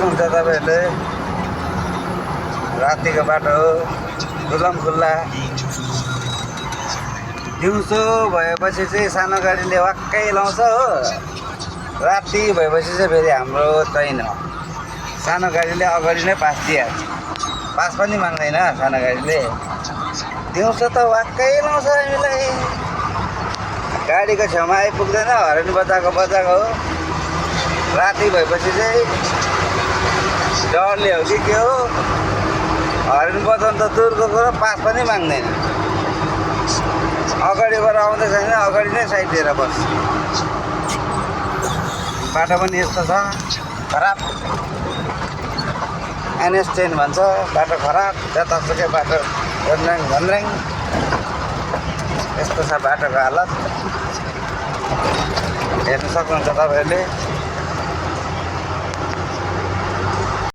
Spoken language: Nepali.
सक्नुहुन्छ तपाईहरुले रातिको बाटो हो खुल्लम खुल्ला दिउँसो भएपछि चाहिँ सानो गाडीले वाक्कै लाउँछ हो राति भएपछि चाहिँ फेरि हाम्रो छैन सानो गाडीले अगाडि नै पास दिइहाल्छ पास पनि माग्दैन सानो गाडीले दिउँसो त वाक्कै लाउँछ हामीलाई गाडीको छेउमा आइपुग्दैन हर्न बजाएको हो राति भएपछि चाहिँ डरले हो कि के हो हर्न बजाउनु त दूरको कुरो पास पनि माग्दैन अगाडिबाट आउँदैछ भने अगाडि नै साइड दिएर बस बाटो पनि यस्तो छ खराब एनएच 10 भन्छ बाटो खराब जतासुकै बाटो घन्द्र्याङ यस्तो छ बाटोको हालत हेर्न सक्नुहुन्छ तपाईहरुले